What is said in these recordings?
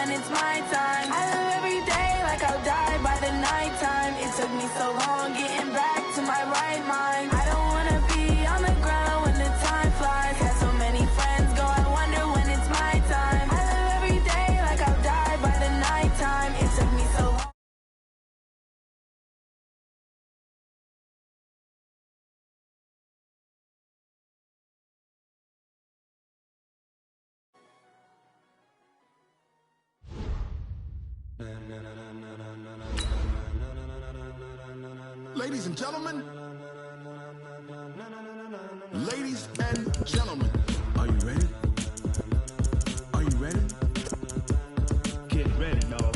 when it's my time. I live every day like I'll die by the nighttime. It took me so long getting back to my right mind. I don't wanna be on the ground when the time flies. Had so many friends go, I wonder when it's my time. I live every day like I'll die by the nighttime. It took me so long. Ladies and gentlemen, ladies and gentlemen, are you ready? Are you ready? Get ready, dog.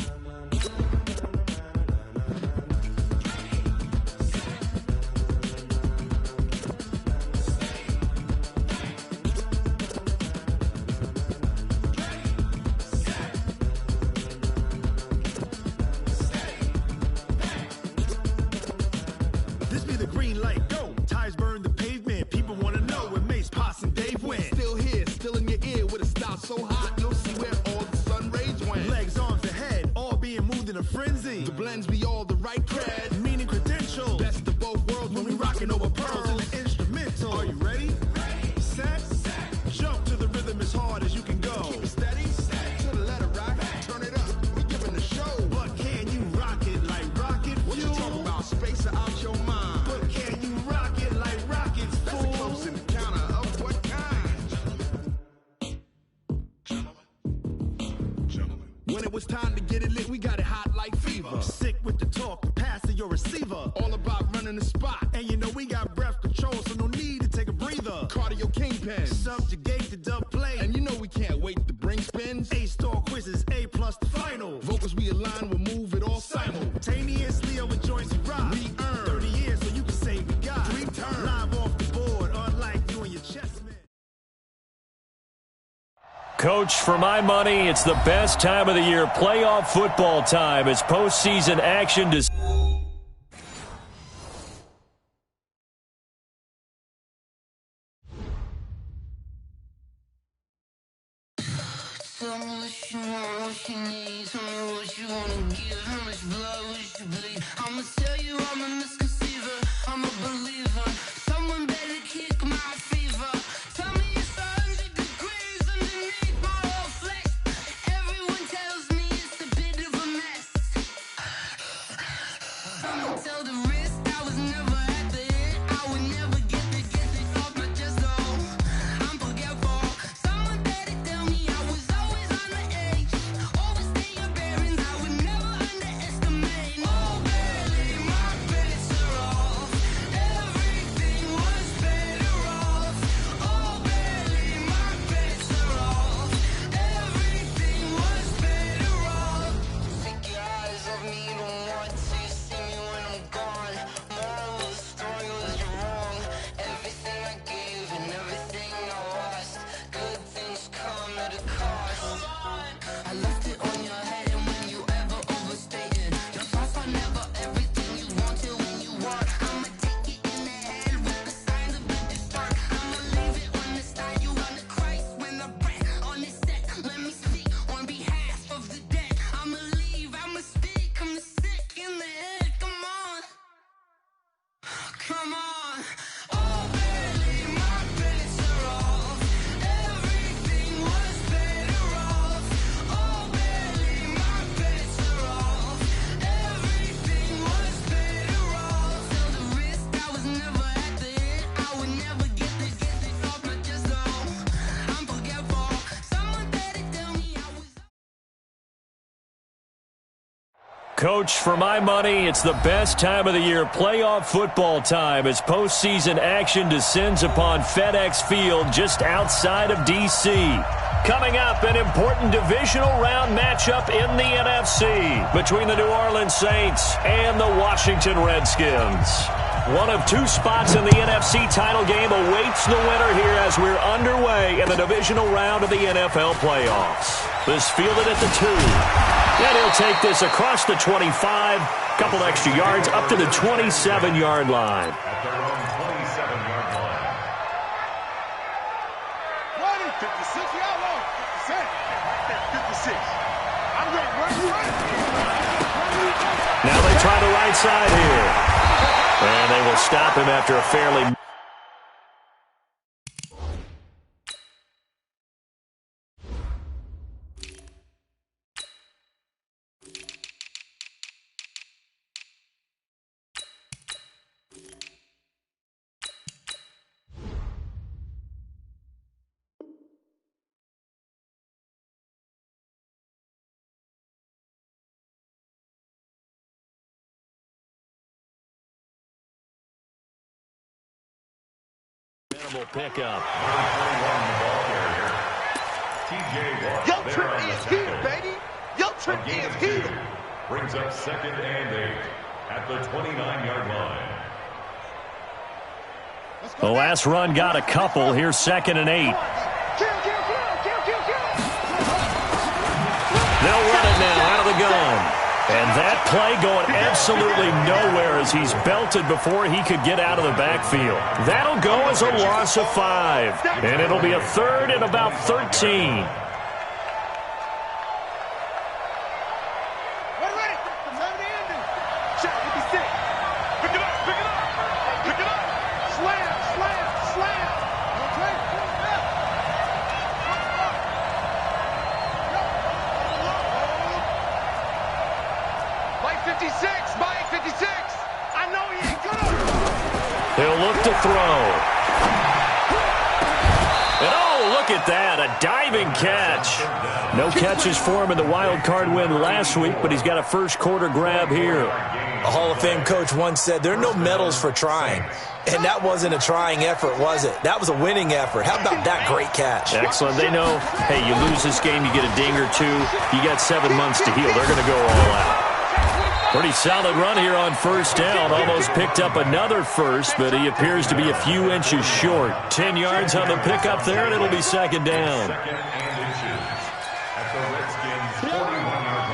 This be the green light, go. Tires burn the pavement. People want to know where Mace, Potts, and Dave went. Still here, still in your ear with a style so hot, you'll see where all the sun rays went. Legs, arms, and head, all being moved in a frenzy. The blends be all the right cred, meaning credentials. Best of both worlds when we rocking over pearls in the instrumental. Are you ready? Ready. Set. Jump to the rhythm as hard as you can go. Keep it steady. To the letter, right? Turn it up. We giving the show. But can you rock it like rocket fuel? What you talking about? Space or out your mind? But can you rock it like rockets, fool? That's a close encounter of what kind? Gentlemen. When it was time to get it lit, we got it hot like fever. Sick with the talk, the pass to your receiver. All about running the spot. And you know we got breath control, so no need to take a breather. Cardio kingpin. Subjugate the dub play. And you know we can't wait to bring spins. A-star quizzes, A+ the final. Vocals we align, we'll move it all simultaneously over joints we rock. We earn 30 years, so you can say we got 3 turns. Live off the board, unlike you and your chessmen. Coach, for my money, it's the best time of the year. Playoff football time as postseason action to... Tell me what you want, what you need. Tell me what you wanna give. How much blood would you bleed? I'ma tell you I'm a misconceiver. I'm a believer. Someone better kick my fever. Tell me it's 100 degrees underneath my whole flesh. Everyone tells me it's a bit of a mess. I'ma tell the risk I was never at the end. I would never get it off my chest though. I'm forgetful. Someone better tell me I was always on the edge. Overstay your bearings, I would never underestimate. Oh, barely, my bets are off. Everything was better off. Oh, barely, my bets are off. Everything was better off. Take your eyes off me, don't want to see me when I'm gone. Moral of the story was you're wrong. Everything I gave and everything I lost. Good things come at a cost. I left it on your head, and when you ever overstated, your thoughts are never everything you wanted when you want. I'ma take it in the head with the signs of the distort. I'ma leave it on the side. You on the Christ when the breath on this set. Let me speak on behalf of the dead. I'ma leave, I'ma speak. I'm sick in the head. Come on, come on. Oh, barely, my bets are off. Everything was better off. Oh, barely, my bets are off. Everything was better off. Till the risk I was never at the end. I would never get it off my chest though. I'm forgetful. Someone better tell me I was. Coach, for my money, it's the best time of the year. Playoff football time as postseason action descends upon FedEx Field just outside of D.C. Coming up, an important divisional round matchup in the NFC between the New Orleans Saints and the Washington Redskins. One of 2 spots in the NFC title game awaits the winner here as we're underway in the divisional round of the NFL playoffs. This fielded at the 2. And he'll take this across the 25, couple extra yards up to the 27-yard line. At their own 27-yard line. 20, 56, y'all know. 56. I'm Now they try the right side here. And they will stop him after a fairly... pickup. Yo, Trip is here, baby. Yo, Trip is here. Brings up 2nd and 8 at the 29-yard line. The last run got a couple. Here's 2nd and 8. They'll run it now out of the gun. And that play going absolutely nowhere as he's belted before he could get out of the backfield. That'll go as a loss of 5. And it'll be a 3rd and about 13. He'll look to throw. And oh, look at that, a diving catch. No catches for him in the wild card win last week, but he's got a first quarter grab here. A Hall of Fame coach once said, there are no medals for trying. And that wasn't a trying effort, was it? That was a winning effort. How about that great catch? Excellent. They know, hey, you lose this game, you get a ding or two. You got 7 months to heal. They're going to go all out. Pretty solid run here on first down. Almost picked up another first, but he appears to be a few inches short. 10 yards on the pickup there, and it'll be 2nd down. 2nd and inches at the Redskins' 41-yard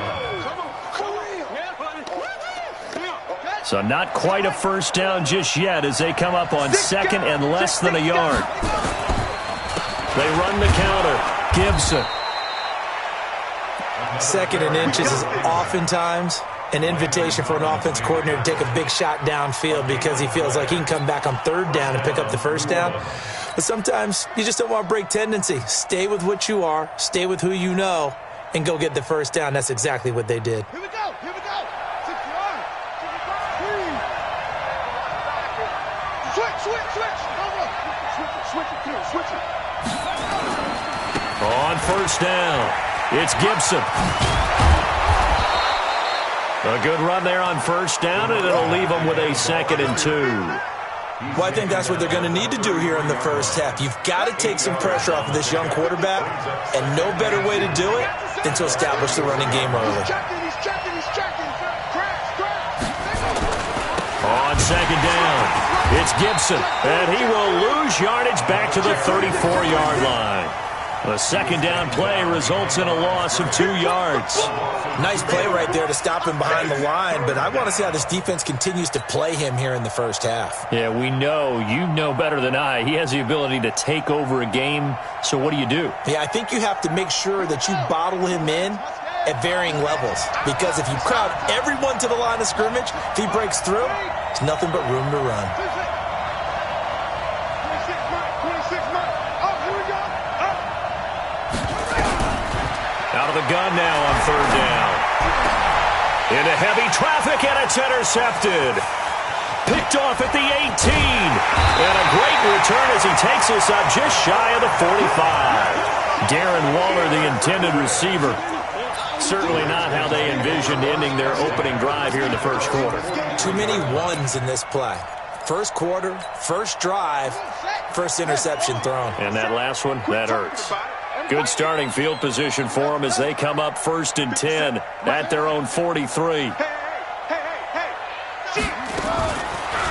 line. So not quite a first down just yet as they come up on 2nd and less than a yard. They run the counter. Gibson. 2nd and inches is oftentimes an invitation for an offense coordinator to take a big shot downfield because he feels like he can come back on 3rd down and pick up the first down. But sometimes you just don't want to break tendency. Stay with what you are, stay with who you know, and go get the first down. That's exactly what they did. Here we go. Here we go. 6 yards. Switch. Switch it. On first down, it's Gibson. A good run there on first down, and it'll leave them with a 2nd and 2. Well, I think that's what they're going to need to do here in the first half. You've got to take some pressure off of this young quarterback, and no better way to do it than to establish the running game early. He's checking. On 2nd down, it's Gibson, and he will lose yardage back to the 34-yard line. The 2nd down play results in a loss of 2 yards. Nice play right there to stop him behind the line, but I want to see how this defense continues to play him here in the first half. Yeah, we know. You know better than I. He has the ability to take over a game, so what do you do? Yeah, I think you have to make sure that you bottle him in at varying levels, because if you crowd everyone to the line of scrimmage, if he breaks through, there's nothing but room to run. Out of the gun now on 3rd down. Into heavy traffic, and it's intercepted. Picked off at the 18. And a great return as he takes us up just shy of the 45. Darren Waller, the intended receiver. Certainly not how they envisioned ending their opening drive here in the first quarter. Too many ones in this play. First quarter, first drive, first interception thrown. And that last one, that hurts. Good starting field position for them as they come up 1st and 10 at their own 43.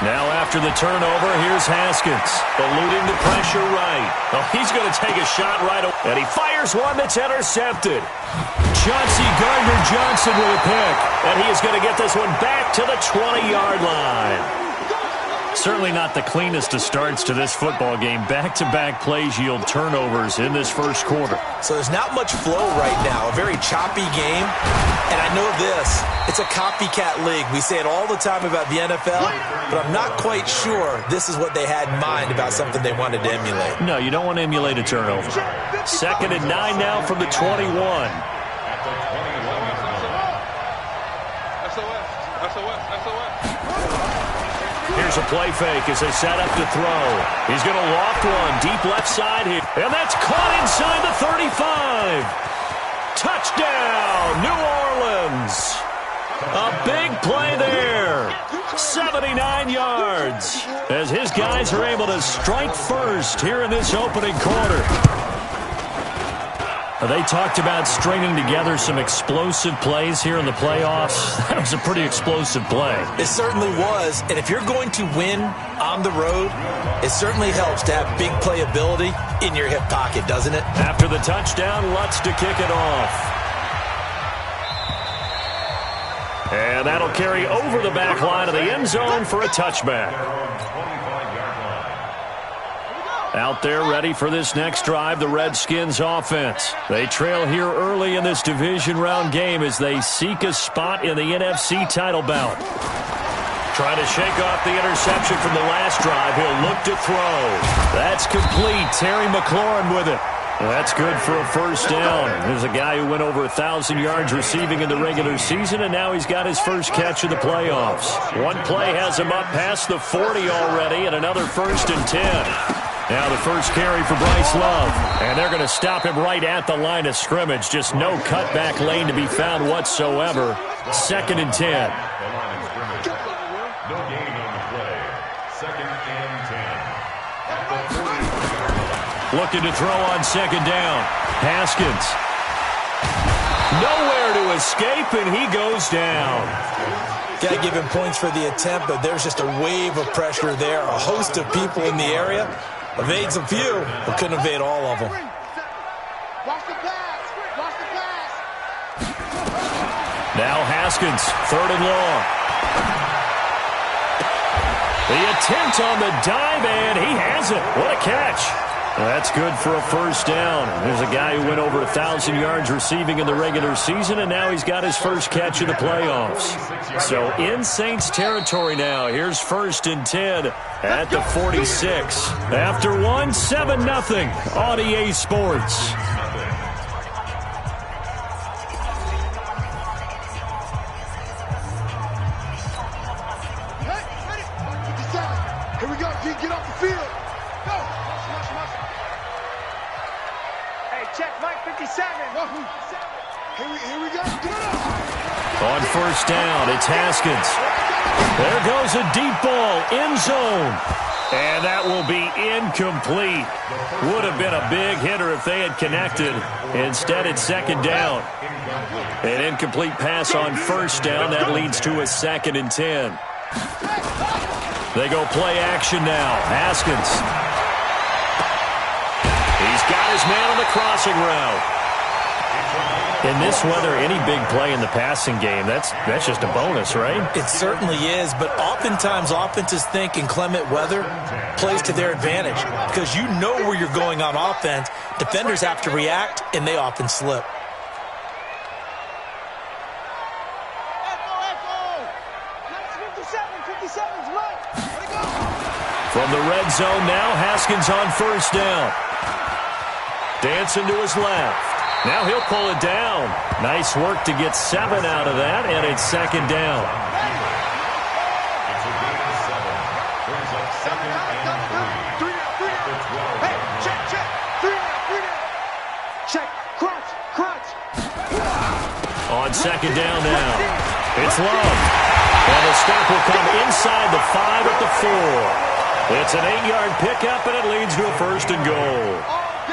Now after the turnover, here's Haskins, eluding the pressure right. Oh, he's going to take a shot right away, and he fires one that's intercepted. Chauncey Gardner-Johnson with a pick, and he is going to get this one back to the 20-yard line. Certainly not the cleanest of starts to this football game. Back-to-back plays yield turnovers in this first quarter. So there's not much flow right now. A very choppy game. And I know this. It's a copycat league. We say it all the time about the NFL, but I'm not quite sure this is what they had in mind about something they wanted to emulate. No, you don't want to emulate a turnover. 2nd and 9 now from the 21. Here's a play fake as they set up to throw. He's going to loft one deep left side here. And that's caught inside the 35. Touchdown, New Orleans. A big play there. 79 yards as his guys are able to strike first here in this opening quarter. They talked about stringing together some explosive plays here in the playoffs. That was a pretty explosive play. It certainly was. And if you're going to win on the road, it certainly helps to have big playability in your hip pocket, doesn't it? After the touchdown, Lutz to kick it off. And that'll carry over the back line of the end zone for a touchback. Out there ready for this next drive, the Redskins offense. They trail here early in this division round game as they seek a spot in the NFC title bout. Trying to shake off the interception from the last drive. He'll look to throw. That's complete. Terry McLaurin with it. That's good for a first down. There's a guy who went over 1,000 yards receiving in the regular season, and now he's got his first catch of the playoffs. One play has him up past the 40 already, and another 1st and 10. Now the first carry for Bryce Love. And they're going to stop him right at the line of scrimmage. Just no cutback lane to be found whatsoever. 2nd and 10. No gain on the play. 2nd and 10. Looking to throw on 2nd down. Haskins. Nowhere to escape, and he goes down. Got to give him points for the attempt, but there's just a wave of pressure there. A host of people in the area. Evades a few, but couldn't evade all of them. Now Haskins, 3rd and long. The attempt on the dive, and he has it. What a catch. That's good for a first down. There's a guy who went over 1,000 yards receiving in the regular season, and now he's got his first catch of the playoffs. So in Saints territory now. Here's 1st and 10 at the 46. After one, 7-0 on EA Sports. Here we go, G. Get off the field. Go. Hey, check Mike 57. Here we go. On 1st down, it's Haskins. There goes a deep ball, end zone. And that will be incomplete. Would have been a big hitter if they had connected. Instead, it's 2nd down. An incomplete pass on 1st down. That leads to a 2nd and 10. They go play action now. Haskins. He's got his man on the crossing route. In this weather, any big play in the passing game, that's just a bonus, right? It certainly is, but oftentimes offenses think inclement weather plays to their advantage because you know where you're going on offense. Defenders have to react, and they often slip. From the red zone now, Haskins on 1st down. Dancing to his left. Now he'll pull it down. Nice work to get 7 out of that, and it's 2nd down. It's a gain of 7. Brings up 2nd and 3. Hey, check. 3 down. Check. Crunch. On 2nd down now. It's Love. And the stop will come inside the 5 at the 4. It's an 8-yard pickup, and it leads to a 1st and goal.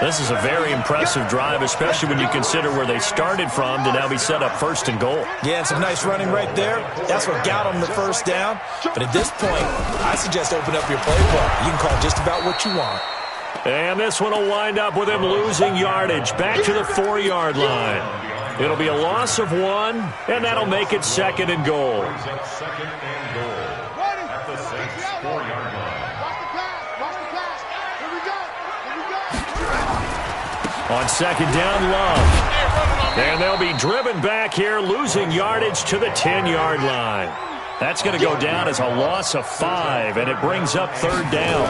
This is a very impressive drive, especially when you consider where they started from to now be set up 1st and goal. Yeah, and some nice running right there. That's what got them the 1st down. But at this point, I suggest open up your playbook. You can call just about what you want. And this one will wind up with him losing yardage back to the 4-yard line. It'll be a loss of 1, and that'll make it 2nd and goal. Brings up 2nd and goal at the Saints' 4-yard line. On second down, Love. And they'll be driven back here, losing yardage to the 10-yard line. That's going to go down as a loss of 5, and it brings up third down.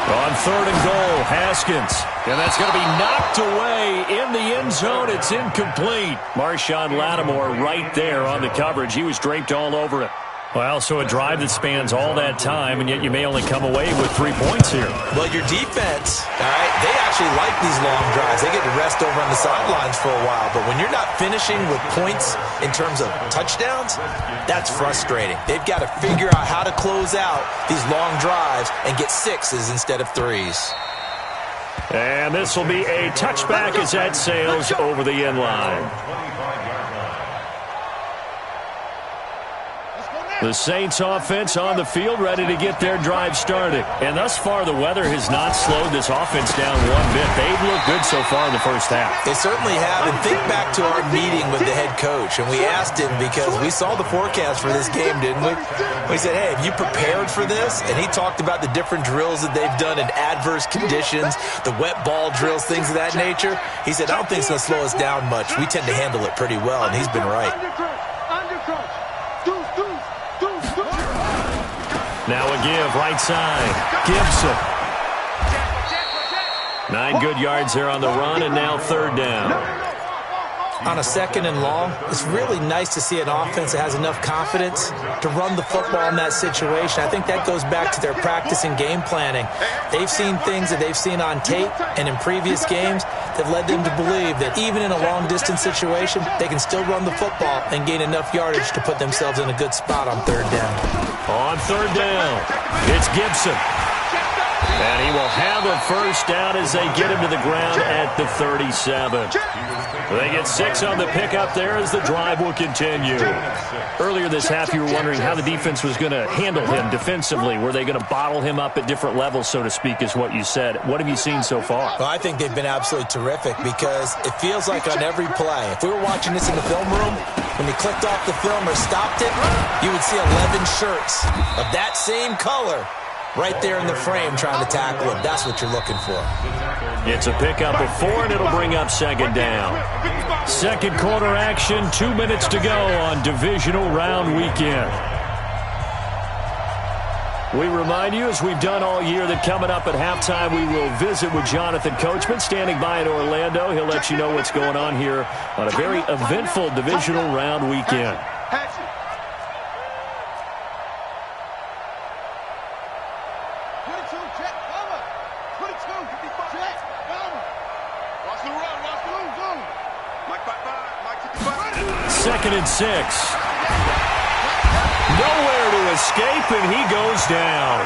On third and goal, Haskins. And that's going to be knocked away in the end zone. It's incomplete. Marshawn Lattimore right there on the coverage. He was draped all over it. Well, so a drive that spans all that time, and yet you may only come away with 3 points here. Well, your defense, all right, they actually like these long drives. They get to rest over on the sidelines for a while. But when you're not finishing with points in terms of touchdowns, that's frustrating. They've got to figure out how to close out these long drives and get 6s instead of 3s. And this will be a touchback as that sails over the end line. The Saints offense on the field, ready to get their drive started. And thus far, the weather has not slowed this offense down one bit. They've looked good so far in the first half. They certainly have. And think back to our meeting with the head coach. And we asked him, because we saw the forecast for this game, didn't we? We said, hey, have you prepared for this? And he talked about the different drills that they've done in adverse conditions, the wet ball drills, things of that nature. He said, I don't think it's going to slow us down much. We tend to handle it pretty well, and he's been right. Now a give, right side. Gibson. 9 good yards there on the run, and now third down. On a second and long, it's really nice to see an offense that has enough confidence to run the football in that situation. I think that goes back to their practice and game planning. They've seen things that they've seen on tape and in previous games that led them to believe that even in a long-distance situation, they can still run the football and gain enough yardage to put themselves in a good spot on third down. On third down, it's Gibson. And he will have a first down as they get him to the ground at the 37. They get 6 on the pickup there as the drive will continue. Earlier this half, you were wondering how the defense was going to handle him defensively. Were they going to bottle him up at different levels, so to speak, is what you said. What have you seen so far? Well, I think they've been absolutely terrific because it feels like on every play, if we were watching this in the film room, when they clicked off the film or stopped it, you would see 11 shirts of that same color right there in the frame trying to tackle him. That's what you're looking for. It's a pickup of 4, and it'll bring up second down. Second quarter action, 2 minutes to go on divisional round weekend. We remind you, as we've done all year, that coming up at halftime, we will visit with Jonathan Coachman, standing by in Orlando. He'll let you know what's going on here on a very eventful divisional round weekend. Second and 6. Nowhere to escape, and he goes down.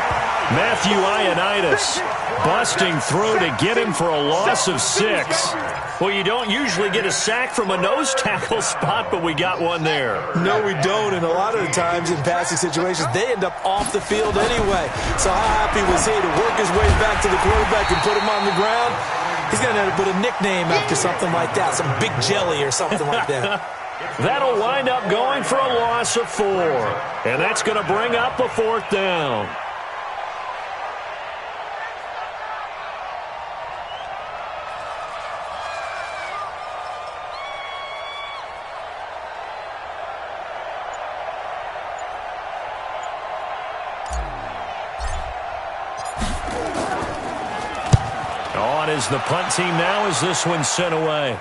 Matthew Ioannidis busting through to get him for a loss of 6. Well, you don't usually get a sack from a nose tackle spot, but we got one there. No, we don't, and a lot of the times in passing situations, they end up off the field anyway. So how happy was he to work his way back to the quarterback and put him on the ground? He's going to end up with a nickname after something like that, some Big Jelly or something like that. That'll wind up going for a loss of 4. And that's going to bring up a fourth down. On is the punt team now as this one's sent away.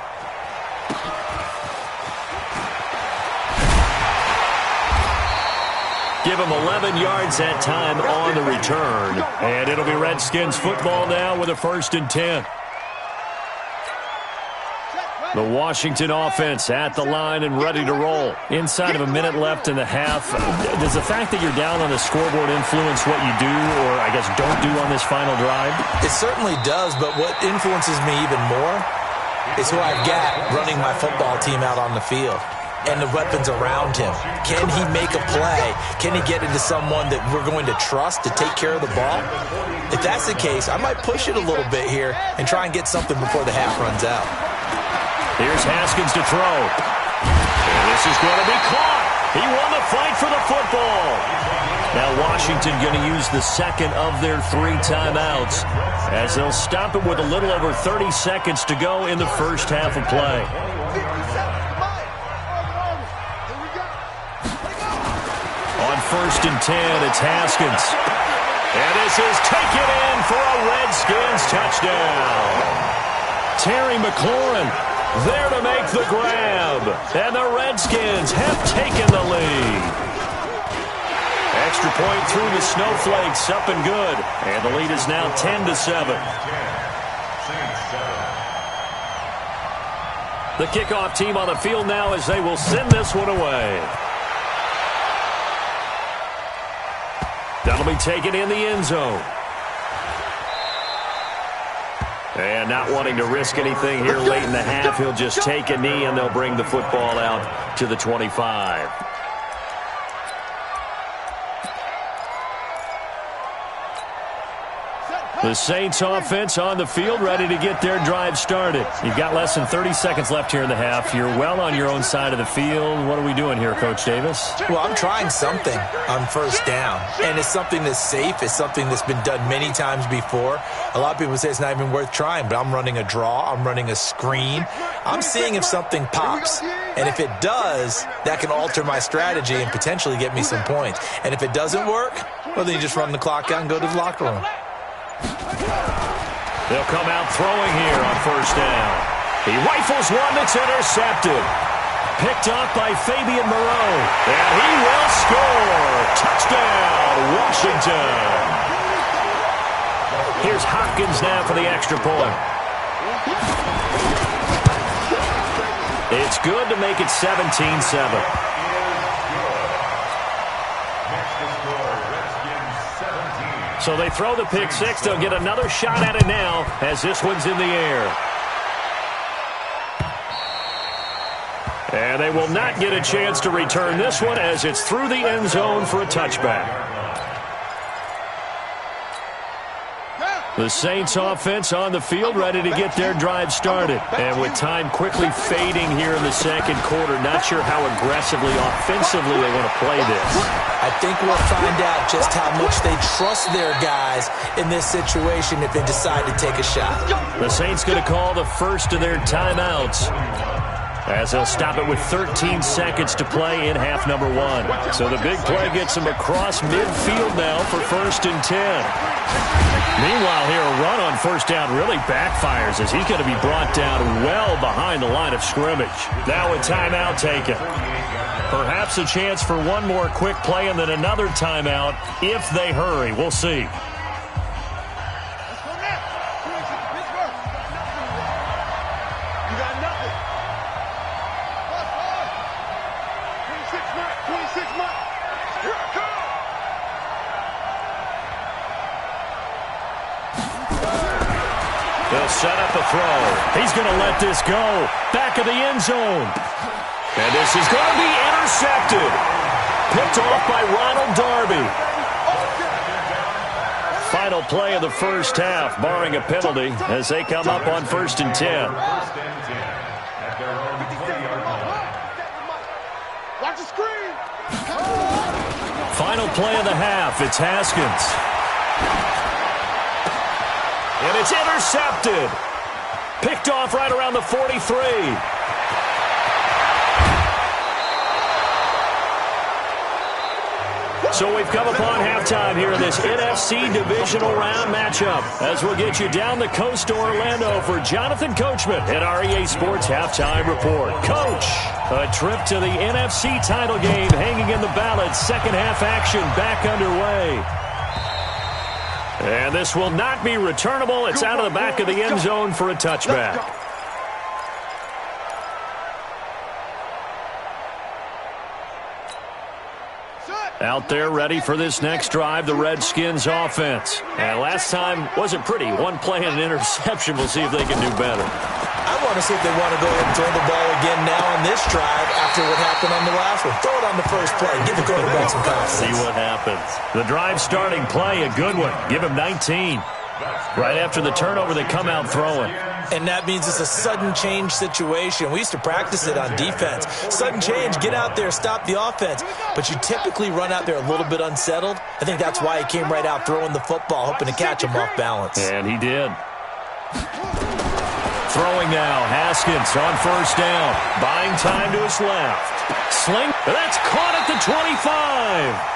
Give him 11 yards that time on the return. And it'll be Redskins football now with a 1st and 10. The Washington offense at the line and ready to roll. Inside of a minute left in the half. Does the fact that you're down on the scoreboard influence what you do, or I guess don't do on this final drive? It certainly does, but what influences me even more is who I've got running my football team out on the field and the weapons around him. Can he make a play? Can he get into someone that we're going to trust to take care of the ball? If that's the case, I might push it a little bit here and try and get something before the half runs out. Here's Haskins to throw. And this is going to be caught. He won the fight for the football. Now Washington going to use the second of their 3 timeouts as they'll stop it with a little over 30 seconds to go in the first half of play. On 1st and 10, it's Haskins. And this is taken in for a Redskins touchdown. Terry McLaurin there to make the grab. And the Redskins have taken the lead. Extra point through the Snowflakes, up and good. And the lead is now 10-7. The kickoff team on the field now as they will send this one away. That'll be taken in the end zone. And not wanting to risk anything here late in the half, he'll just take a knee and they'll bring the football out to the 25. The Saints offense on the field, ready to get their drive started. You've got less than 30 seconds left here in the half. You're well on your own side of the field. What are we doing here, Coach Davis? Well, I'm trying something on first down, and it's something that's safe. It's something that's been done many times before. A lot of people say it's not even worth trying, but I'm running a draw. I'm running a screen. I'm seeing if something pops, and if it does, that can alter my strategy and potentially get me some points. And if it doesn't work, well, then you just run the clock out and go to the locker room. They'll come out throwing here on first down. He rifles one that's intercepted. Picked off by Fabian Moreau. And he will score. Touchdown, Washington. Here's Hopkins now for the extra point. It's good to make it 17-7. So they throw the pick six. They'll get another shot at it now as this one's in the air. And they will not get a chance to return this one as it's through the end zone for a touchback. The Saints offense on the field ready to get their drive started. And with time quickly fading here in the second quarter, not sure how aggressively, offensively they want to play this. I think we'll find out just how much they trust their guys in this situation if they decide to take a shot. The Saints going to call the first of their timeouts as they'll stop it with 13 seconds to play in half number 1. So the big play gets them across midfield now for 1st and 10. Meanwhile here, a run on first down really backfires as he's going to be brought down well behind the line of scrimmage. Now a timeout taken. Perhaps a chance for one more quick play and then another timeout if they hurry. We'll see. They'll set up a throw. He's going to let this go. Back of the end zone. And this is going to be intercepted. Picked off by Ronald Darby. Final play of the first half, barring a penalty, as they come up on 1st and 10. Watch the screen. Final play of the half, it's Haskins. And it's intercepted. Picked off right around the 43. So we've come upon halftime here in this NFC Divisional Round matchup as we'll get you down the coast to Orlando for Jonathan Coachman at our EA Sports Halftime Report. Coach, a trip to the NFC title game hanging in the balance. Second half action back underway. And this will not be returnable. It's out of the back of the end zone for a touchback. Out there ready for this next drive, the Redskins offense. And last time wasn't pretty. One play and an interception. We'll see if they can do better. I want to see if they want to go ahead and throw the ball again now on this drive after what happened on the last one. Throw it on the first play. Give the quarterback some confidence. See what happens. The drive starting play, a good one. Give him 19. Right after the turnover, they come out throwing. And that means it's a sudden change situation. We used to practice it on defense. Sudden change, get out there, stop the offense. But you typically run out there a little bit unsettled. I think that's why he came right out throwing the football, hoping to catch him off balance. And he did. Throwing now, Haskins on first down. Buying time to his left. Sling, that's caught at the 25.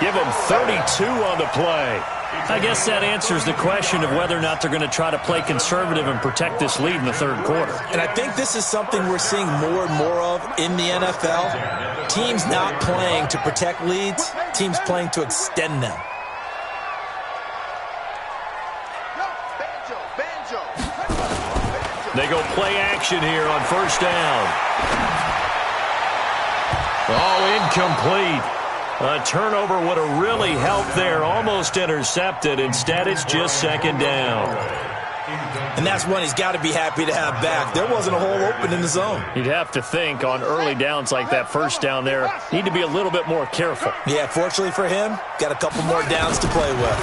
Give him 32 on the play. I guess that answers the question of whether or not they're going to try to play conservative and protect this lead in the third quarter. And I think this is something we're seeing more and more of in the NFL. Teams not playing to protect leads, teams playing to extend them. They go play action here on first down. Oh, incomplete. A turnover would have really helped there. Almost intercepted. Instead, it's just second down. And that's one he's got to be happy to have back. There wasn't a hole open in the zone. You'd have to think on early downs like that first down there, need to be a little bit more careful. Yeah, fortunately for him, got a couple more downs to play with.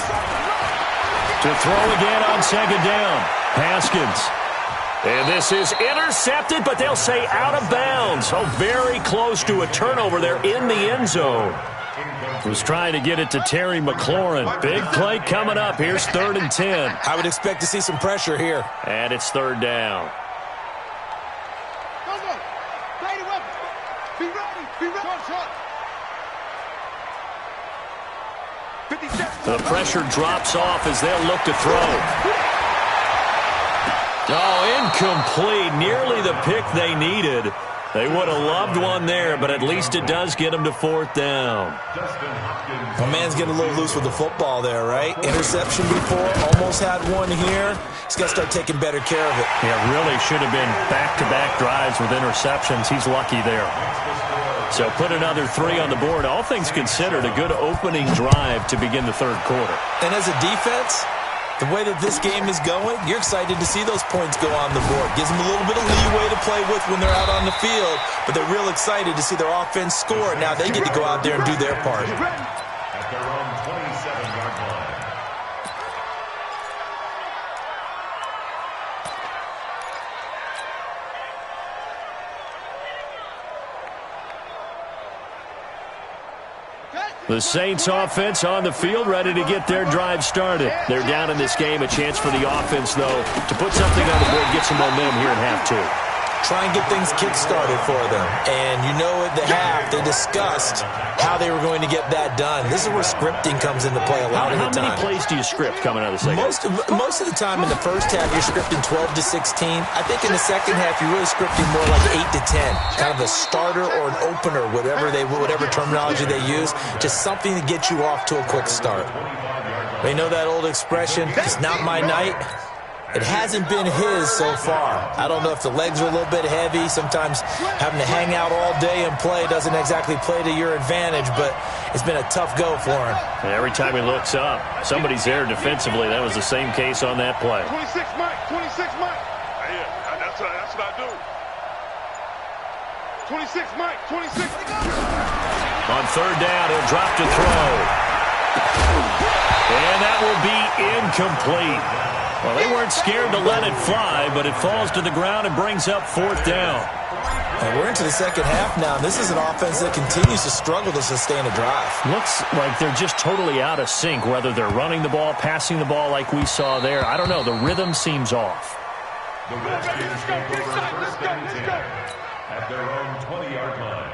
To throw again on second down. Haskins. And this is intercepted, but they'll say out of bounds. Oh, very close to a turnover there in the end zone. Was trying to get it to Terry McLaurin. Big play coming up. Here's 3rd and 10. I would expect to see some pressure here. And it's 3rd down. The pressure drops off as they'll look to throw. Oh, incomplete. Nearly the pick they needed. They would have loved one there, but at least it does get them to 4th down. My man's getting a little loose with the football there, right? Interception before, almost had one here. He's got to start taking better care of it. Yeah, really should have been back-to-back drives with interceptions. He's lucky there. So put another 3 on the board. All things considered, a good opening drive to begin the third quarter. And as a defense, the way that this game is going, you're excited to see those points go on the board. Gives them a little bit of leeway to play with when they're out on the field, but they're real excited to see their offense score. Now they get to go out there and do their part. At their own 27-yard line. The Saints offense on the field, ready to get their drive started. They're down in this game. A chance for the offense, though, to put something on the board, get some momentum here in half 2. Try and get things kick-started for them. And you know at the half, they discussed how they were going to get that done. This is where scripting comes into play a lot of the time. How many plays do you script coming out of the second? Most of the time in the first half, you're scripting 12 to 16. I think in the second half, you're really scripting more like 8 to 10. Kind of a starter or an opener, whatever terminology they use. Just something to get you off to a quick start. They know that old expression, it's not my night. It hasn't been his so far. I don't know if the legs are a little bit heavy. Sometimes having to hang out all day and play doesn't exactly play to your advantage, but it's been a tough go for him. Every time he looks up, somebody's there defensively. That was the same case on that play. 26 Mike, 26 Mike. Yeah, that's what I do. 26 Mike, 26. On 3rd down, he'll drop to throw. And that will be incomplete. Well, they weren't scared to let it fly, but it falls to the ground and brings up 4th down. And we're into the second half now. This is an offense that continues to struggle to sustain a drive. Looks like they're just totally out of sync, whether they're running the ball, passing the ball like we saw there. I don't know. The rhythm seems off. The Redskins take over 1st and 10 at their own 20-yard line.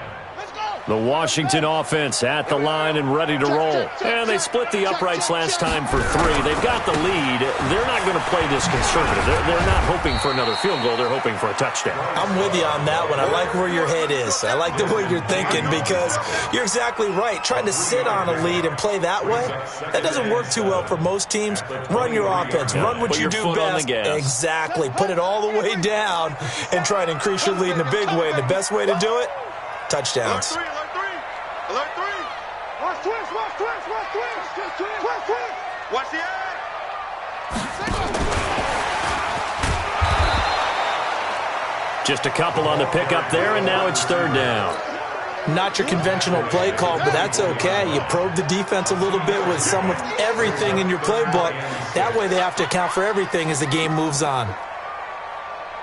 The Washington offense at the line and ready to roll. And they split the uprights last time for 3. They've got the lead. They're not going to play this conservative. They're not hoping for another field goal. They're hoping for a touchdown. I'm with you on that one. I like where your head is. I like the way you're thinking because you're exactly right. Trying to sit on a lead and play that way, that doesn't work too well for most teams. Run your offense. Run what you do best. Exactly. Put it all the way down and try to increase your lead in a big way. And the best way to do it, touchdowns. Alert 3. Watch twist. Watch the eye. Just a couple on the pickup there, and now it's 3rd down. Not your conventional play call, but that's okay. You probe the defense a little bit with some of everything in your playbook. That way they have to account for everything as the game moves on.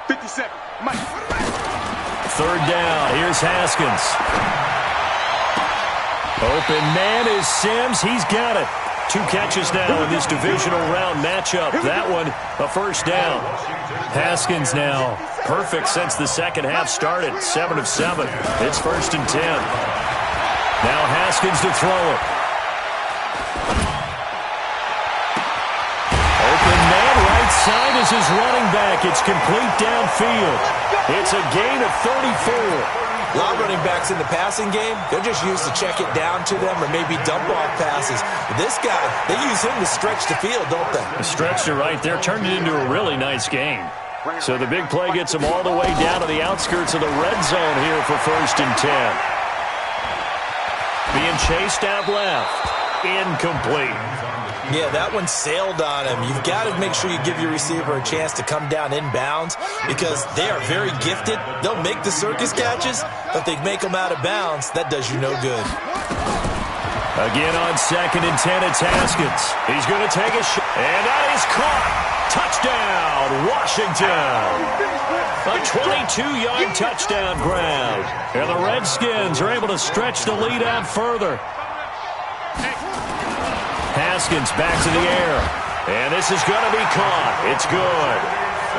50 seconds. Mike. Third down. Here's Haskins. Open man is Sims. He's got it. 2 catches now in this divisional round matchup. That one, a first down. Haskins now perfect since the second half started. 7 of 7. It's 1st and 10. Now Haskins to throw it. Open man, right side is his running back. It's complete downfield. It's a gain of 34. A lot of running backs in the passing game, they're just used to check it down to them or maybe dump off passes. But this guy, they use him to stretch the field, don't they? The stretcher right there turned it into a really nice game. So the big play gets him all the way down to the outskirts of the red zone here for 1st and 10. Being chased out left. Incomplete. Yeah, that one sailed on him. You've got to make sure you give your receiver a chance to come down inbounds because they are very gifted. They'll make the circus catches, but they make them out of bounds. That does you no good. Again on 2nd and 10, it's Haskins. He's going to take a shot, and that is caught. Touchdown, Washington. A 22-yard touchdown grab. And the Redskins are able to stretch the lead out further. Haskins back to the air. And this is going to be caught. It's good.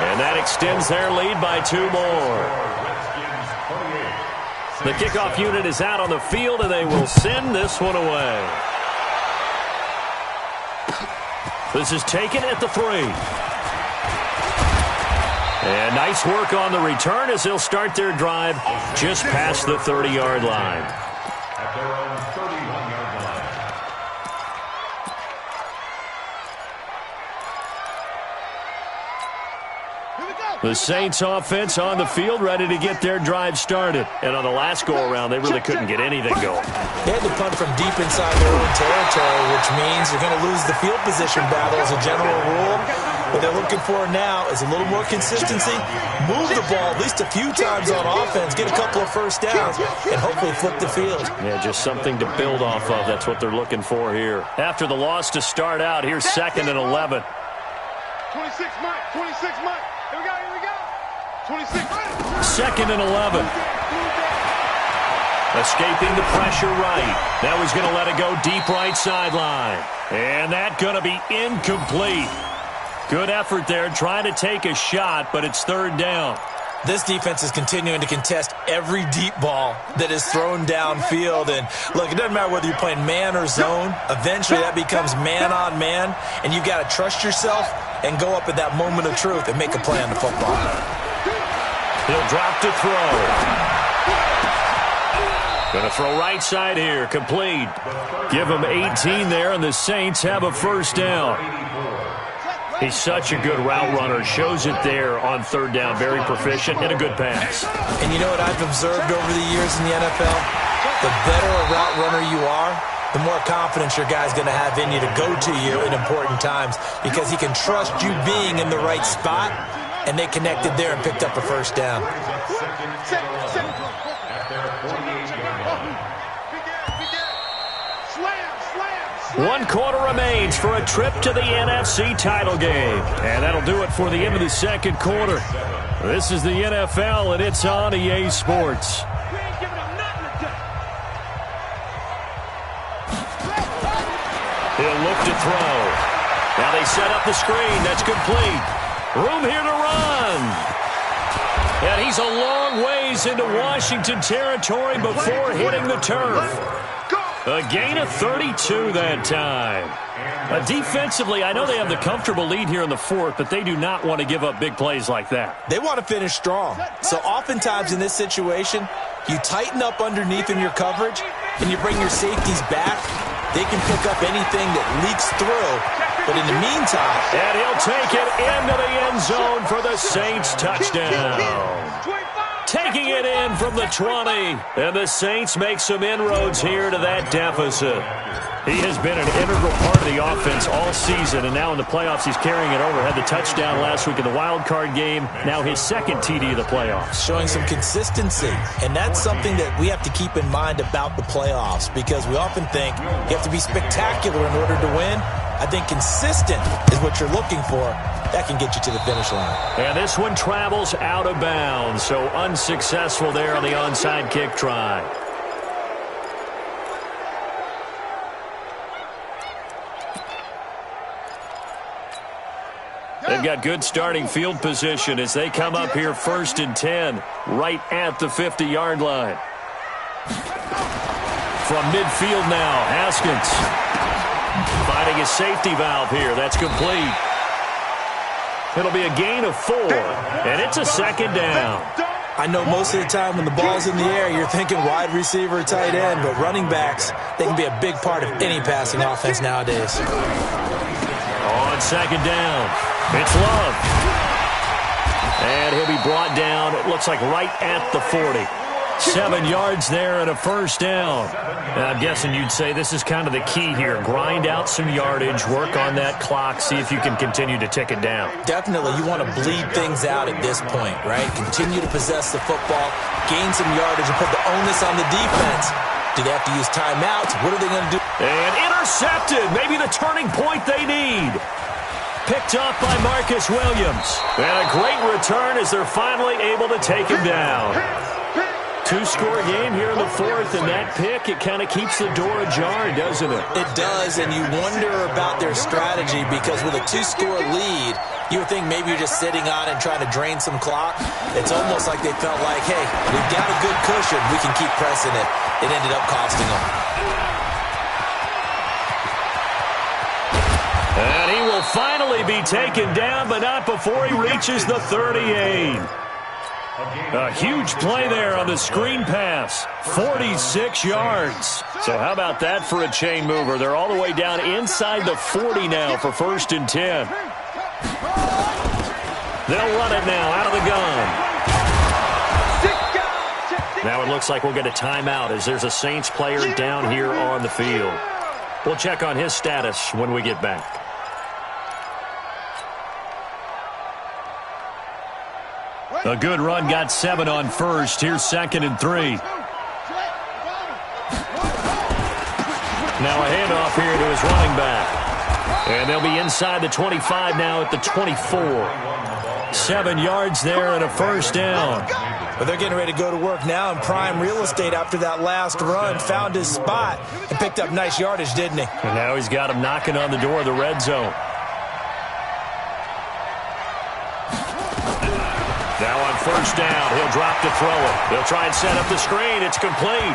And that extends their lead by 2 more. The kickoff unit is out on the field, and they will send this one away. This is taken at the 3. And nice work on the return as they'll start their drive just past the 30-yard line. At their own 31-yard line. The Saints offense on the field ready to get their drive started. And on the last go-around, they really couldn't get anything going. They had to punt from deep inside their own territory, which means you're going to lose the field position battle as a general rule. What they're looking for now is a little more consistency, move the ball at least a few times on offense, get a couple of first downs, and hopefully flip the field. Yeah, just something to build off of. That's what they're looking for here. After the loss to start out, here's 2nd and 11. 26 Mike. 26 Mike. Here we go. 26 Mike. 2nd and 11. Escaping the pressure right. Now he's going to let it go deep right sideline. And that's going to be incomplete. Good effort there trying to take a shot, but it's 3rd down. This defense is continuing to contest every deep ball that is thrown downfield. And, look, it doesn't matter whether you're playing man or zone. Eventually that becomes man on man, and you've got to trust yourself and go up at that moment of truth and make a play on the football. He'll drop to throw. Going to throw right side here, complete. Give him 18 there, and the Saints have a first down. He's such a good route runner. Shows it there on 3rd down. Very proficient and a good pass. And you know what I've observed over the years in the NFL? The better a route runner you are, the more confidence your guy's going to have in you to go to you in important times because he can trust you being in the right spot, and they connected there and picked up a first down. At their 48-yard line. 1 quarter remains for a trip to the NFC title game. And that'll do it for the end of the 2nd quarter. This is the NFL, and it's on EA Sports. He'll look to throw. Now they set up the screen. That's complete. Room here to run. And he's a long ways into Washington territory before hitting the turf. A gain of 32 that time. Defensively, I know they have the comfortable lead here in the 4th, but they do not want to give up big plays like that. They want to finish strong. So oftentimes in this situation, you tighten up underneath in your coverage, and you bring your safeties back. They can pick up anything that leaks through. But in the meantime... And he'll take it into the end zone for the Saints touchdown. Taking it in from the 20. And the Saints make some inroads here to that deficit. He has been an integral part of the offense all season, and now in the playoffs he's carrying it over. Had the touchdown last week in the wild card game. Now his second TD of the playoffs. Showing some consistency, and that's something that we have to keep in mind about the playoffs, because we often think you have to be spectacular in order to win. I think consistent is what you're looking for. That can get you to the finish line. And this one travels out of bounds, so unsuccessful there on the onside kick try. They've got good starting field position as they come up here 1st and 10, right at the 50-yard line. From midfield now, Haskins finding his safety valve here. That's complete. It'll be a gain of 4, and it's a second down. I know most of the time when the ball's in the air, you're thinking wide receiver or tight end, but running backs, they can be a big part of any passing offense nowadays. On second down, it's Love. And he'll be brought down, it looks like right at the 40. 7 yards there and a first down. And I'm guessing you'd say this is kind of the key here. Grind out some yardage, work on that clock, see if you can continue to tick it down. Definitely, you want to bleed things out at this point, right? Continue to possess the football, gain some yardage, and put the onus on the defense. Do they have to use timeouts? What are they going to do? And intercepted. Maybe the turning point they need. Picked up by Marcus Williams. And a great return as they're finally able to take him down. 2-score game here in the 4th, and that pick, it kind of keeps the door ajar, doesn't it? It does, and you wonder about their strategy, because with a 2-score lead, you would think maybe you're just sitting on it and trying to drain some clock. It's almost like they felt like, hey, we've got a good cushion. We can keep pressing it. It ended up costing them. And he will finally be taken down, but not before he reaches the 38. A huge play there on the screen pass. 46 yards. So how about that for a chain mover? They're all the way down inside the 40 now for 1st and 10. They'll run it now out of the gun. Now it looks like we'll get a timeout as there's a Saints player down here on the field. We'll check on his status when we get back. A good run, got 7 on first. Here's 2nd and 3. Now a handoff here to his running back. And they'll be inside the 25 now at the 24. 7 yards there and a first down. But they're getting ready to go to work now in prime real estate after that last run. Found his spot and picked up nice yardage, didn't he? And now he's got him knocking on the door of the red zone. Now on first down, he'll drop to throw it. They'll try and set up the screen. It's complete.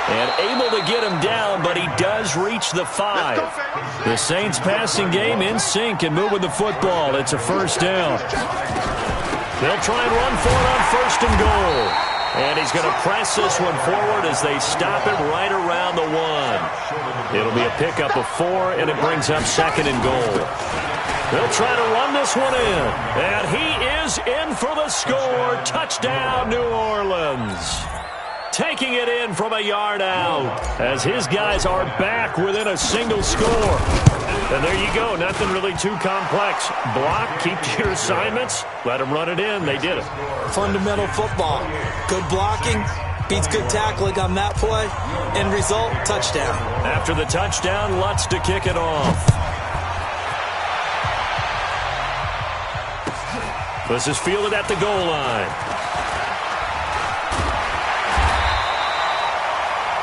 And able to get him down, but he does reach the 5. The Saints passing game in sync and moving the football. It's a first down. They'll try and run for it on 1st and goal. And he's going to press this one forward as they stop it right around the 1. It'll be a pickup of 4, and it brings up 2nd and goal. They'll try to run this one in. And he is in for the score. Touchdown, New Orleans. Taking it in from a yard out as his guys are back within a single score. And there you go. Nothing really too complex. Block, keep to your assignments, let them run it in. They did it. Fundamental football. Good blocking beats good tackling on that play. End result, touchdown. After the touchdown, Lutz to kick it off. This is fielded at the goal line.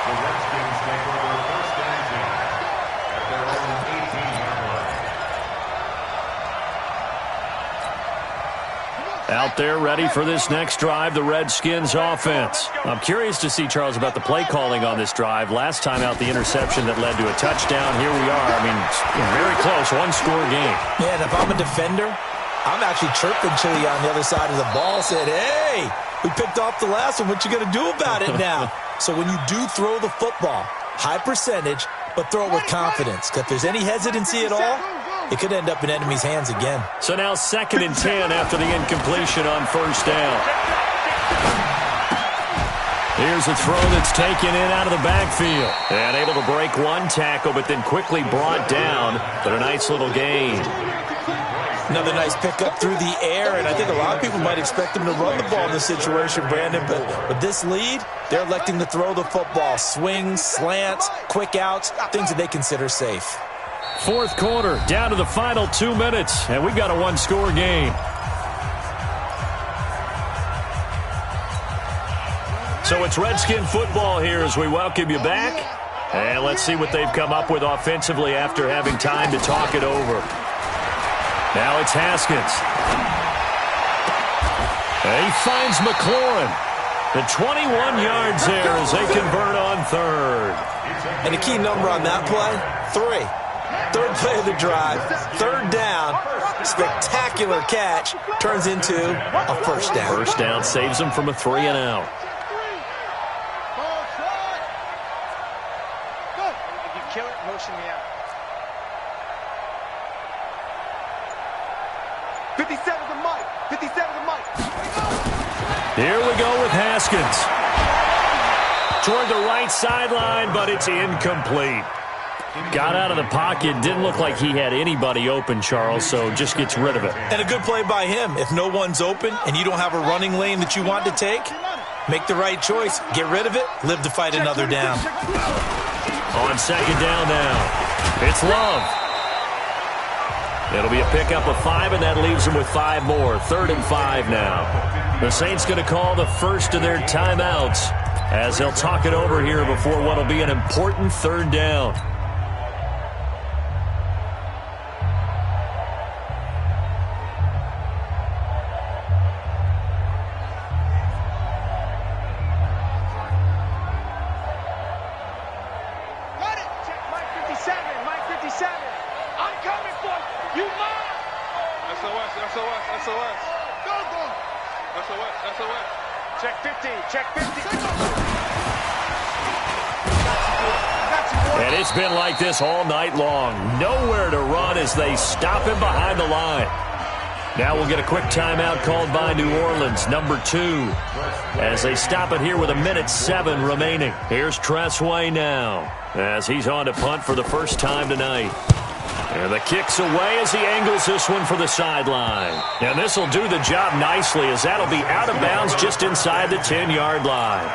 The Redskins take over 1st and 10 at their own 18-yard line. Out there ready for this next drive, the Redskins offense. I'm curious to see, Charles, about the play calling on this drive. Last time out, the interception that led to a touchdown. Here we are. I mean, very close, 1-score game. Yeah, and if I'm a defender, I'm actually chirping Chili on the other side of the ball, said, hey, we picked off the last one. What you going to do about it now? So when you do throw the football, high percentage, but throw it with confidence. Because if there's any hesitancy at all, it could end up in enemy's hands again. So now 2nd and 10 after the incompletion on first down. Here's a throw that's taken in out of the backfield. And able to break one tackle, but then quickly brought down. But a nice little gain. Another nice pickup through the air, and I think a lot of people might expect him to run the ball in this situation, Brandon, but with this lead, they're electing to throw the football. Swings, slants, quick outs, things that they consider safe. Fourth quarter, down to the final 2 minutes, and we've got a one-score game. So it's Redskin football here as we welcome you back. And let's see what they've come up with offensively after having time to talk it over. Now it's Haskins. And he finds McLaurin. The 21 yards there as they convert on third. And the key number on that play, 3. Third play of the drive, third down, spectacular catch, turns into a first down. First down saves them from a 3 and out. If you kill it, motion me out. 57 to Mike. 57 to Mike. Here we go with Haskins. Toward the right sideline, but it's incomplete. Got out of the pocket. Didn't look like he had anybody open, Charles, so just gets rid of it. And a good play by him. If no one's open and you don't have a running lane that you want to take, make the right choice. Get rid of it. Live to fight another down. On second down now, it's Love. It'll be a pickup of 5, and that leaves them with 5 more. 3rd and 5 now. The Saints going to call the first of their timeouts as they'll talk it over here before what will be an important 3rd down. And it's been like this all night long. Nowhere to run as they stop him behind the line. Now we'll get a quick timeout called by New Orleans, number 2, as they stop it here with 1:07 remaining. Here's Tressway now as he's on to punt for the first time tonight. And the kick's away as he angles this one for the sideline. And this will do the job nicely as that'll be out of bounds just inside the 10-yard line.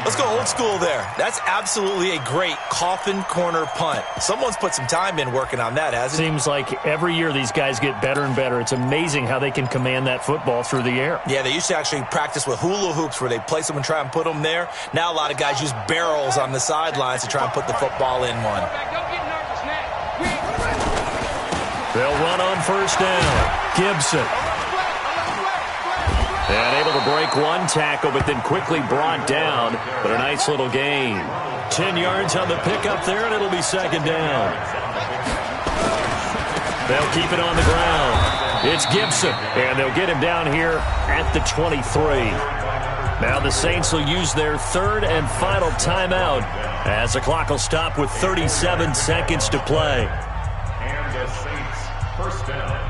Let's go old school there. That's absolutely a great coffin corner punt. Someone's put some time in working on that, hasn't it? Seems like every year these guys get better and better. It's amazing how they can command that football through the air. Yeah, they used to actually practice with hula hoops where they place them and try and put them there. Now a lot of guys use barrels on the sidelines to try and put the football in one. They'll run on first down. Gibson. And able to break one tackle, but then quickly brought down. But a nice little gain. 10 yards on the pickup there, and it'll be second down. They'll keep it on the ground. It's Gibson, and they'll get him down here at the 23. Now the Saints will use their 3rd and final timeout as the clock will stop with 37 seconds to play. And the Saints, first down.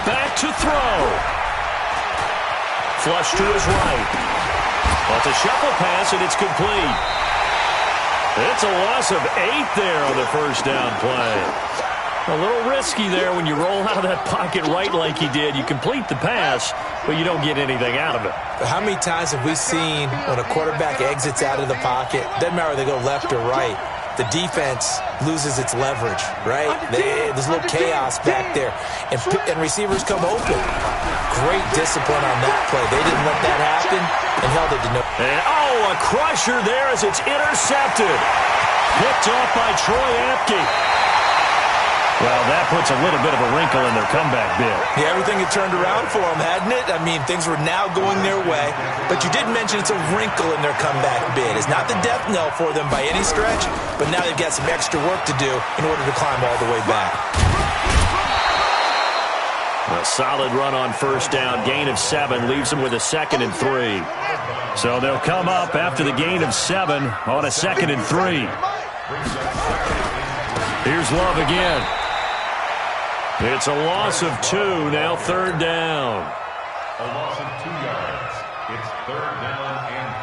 Back to throw. Flush to his right. Well, it's a shuffle pass, and it's complete. It's a loss of 8 there on the first down play. A little risky there when you roll out of that pocket right like he did. You complete the pass, but you don't get anything out of it. How many times have we seen when a quarterback exits out of the pocket, doesn't matter whether they go left or right, the defense loses its leverage, right? There's a little chaos back there, and receivers come open. Great discipline on that play. They didn't let that happen and held it to no. And, a crusher there as it's intercepted. Picked off by Troy Apke. Well, that puts a little bit of a wrinkle in their comeback bid. Yeah, everything had turned around for them, hadn't it? I mean, things were now going their way. But you did mention it's a wrinkle in their comeback bid. It's not the death knell for them by any stretch, but now they've got some extra work to do in order to climb all the way back. A solid run on first down. Gain of 7 leaves them with a 2nd and 3. So they'll come up after the gain of 7 on a 2nd and 3. Here's Love again. It's a loss of 2, now 3rd down. A loss of 2 yards. It's 3rd down and